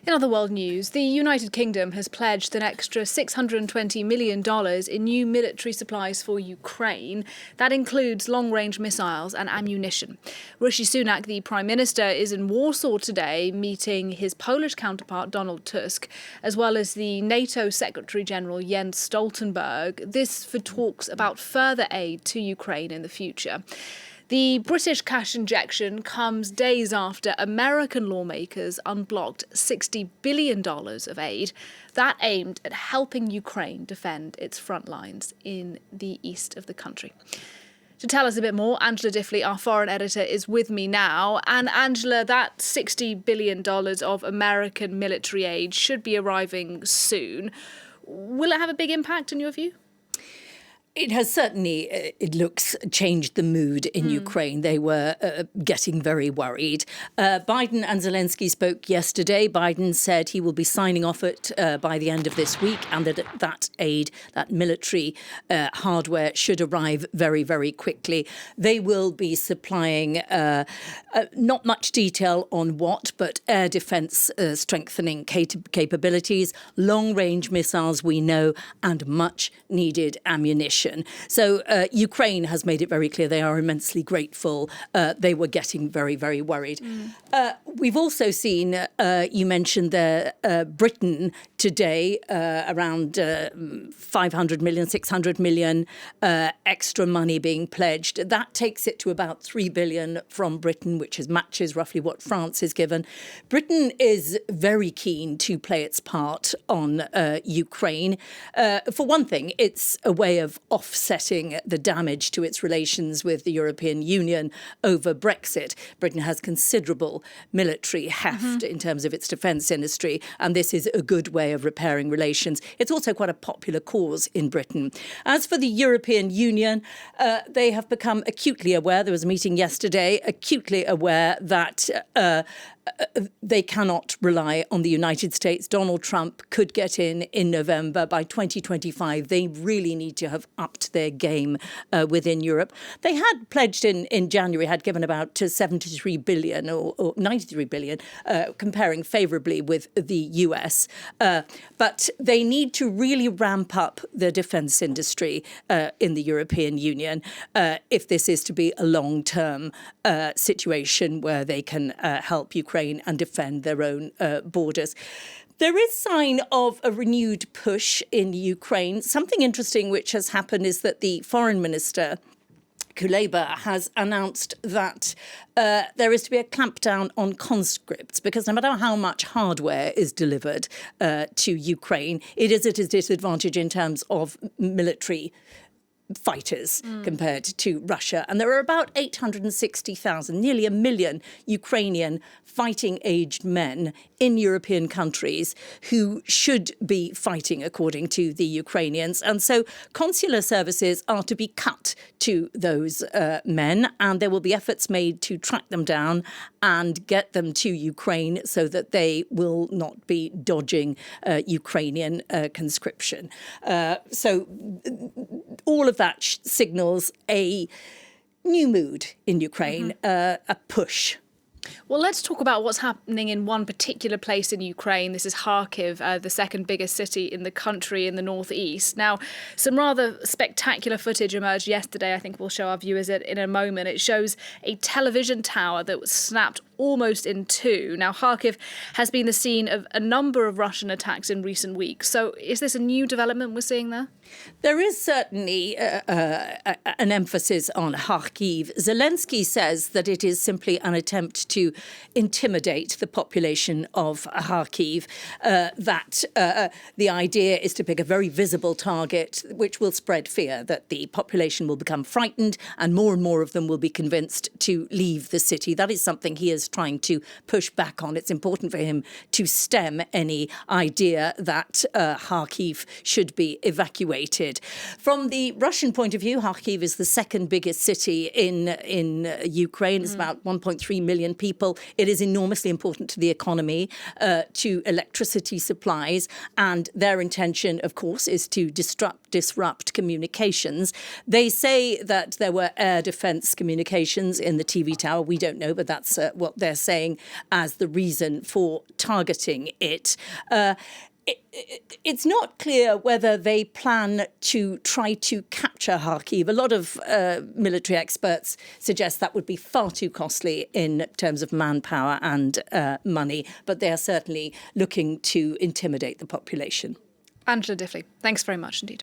In other world news, the United Kingdom has pledged an extra $620 million in new military supplies for Ukraine. That includes long-range missiles and ammunition. Rishi Sunak, the Prime Minister, is in Warsaw today, meeting his Polish counterpart Donald Tusk, as well as the NATO Secretary-General Jens Stoltenberg. This for talks about further aid to Ukraine in the future. The British cash injection comes days after American lawmakers unblocked $60 billion of aid that aimed at helping Ukraine defend its front lines in the east of the country. To tell us a bit more, Angela Diffley, our foreign editor, is with me now. And Angela, that $60 billion of American military aid should be arriving soon. Will it have a big impact in your view? It has certainly, it looks, changed the mood in Ukraine. They were getting very worried. Biden and Zelensky spoke yesterday. Biden said he will be signing off it by the end of this week, and that aid, that military hardware, should arrive very, very quickly. They will be supplying not much detail on what, but air defense strengthening capabilities, long-range missiles, we know, and much needed ammunition. So Ukraine has made it very clear they are immensely grateful. They were getting very, very worried. We've also seen, you mentioned Britain today, around 500 million, 600 million extra money being pledged. That takes it to about 3 billion from Britain, which matches roughly what France has given. Britain is very keen to play its part on Ukraine. For one thing, it's a way of offsetting the damage to its relations with the European Union over Brexit. Britain has considerable military heft in terms of its defence industry, and this is a good way of repairing relations. It's also quite a popular cause in Britain. As for the European Union, they have become acutely aware, there was a meeting yesterday, acutely aware that they cannot rely on the United States. Donald Trump could get in November. By 2025, they really need to have upped their game within Europe. They had pledged in January, had given about 73 billion or 93 billion, comparing favourably with the US. But they need to really ramp up the defence industry in the European Union if this is to be a long-term situation where they can help Ukraine and defend their own borders. There is sign of a renewed push in Ukraine. Something interesting which has happened is that the foreign minister, Kuleba, has announced that there is to be a clampdown on conscripts, because no matter how much hardware is delivered to Ukraine, it is at a disadvantage in terms of military fighters compared to Russia. And there are about 860,000, nearly 1 million Ukrainian fighting-aged men in European countries who should be fighting, according to the Ukrainians. And so consular services are to be cut to those men, and there will be efforts made to track them down and get them to Ukraine so that they will not be dodging Ukrainian conscription. So all of that signals a new mood in Ukraine, a push. Well, let's talk about what's happening in one particular place in Ukraine. This is Kharkiv, the second biggest city in the country in the northeast. Now, some rather spectacular footage emerged yesterday. I think we'll show our viewers it in a moment. It shows a television tower that was snapped almost in two. Now, Kharkiv has been the scene of a number of Russian attacks in recent weeks. So is this a new development we're seeing there? There is certainly an emphasis on Kharkiv. Zelensky says that it is simply an attempt to intimidate the population of Kharkiv, that the idea is to pick a very visible target which will spread fear, that the population will become frightened and more of them will be convinced to leave the city. That is something he is trying to push back on. It's important for him to stem any idea that Kharkiv should be evacuated. From the Russian point of view, Kharkiv is the second biggest city in Ukraine. It's about 1.3 million people. It is enormously important to the economy, to electricity supplies, and their intention, of course, is to disrupt disrupt communications. They say that there were air defense communications in the TV tower. We don't know, but that's what they're saying as the reason for targeting it. It's not clear whether they plan to try to capture Kharkiv. A lot of military experts suggest that would be far too costly in terms of manpower and money, but they are certainly looking to intimidate the population. Angela Diffley, thanks very much indeed.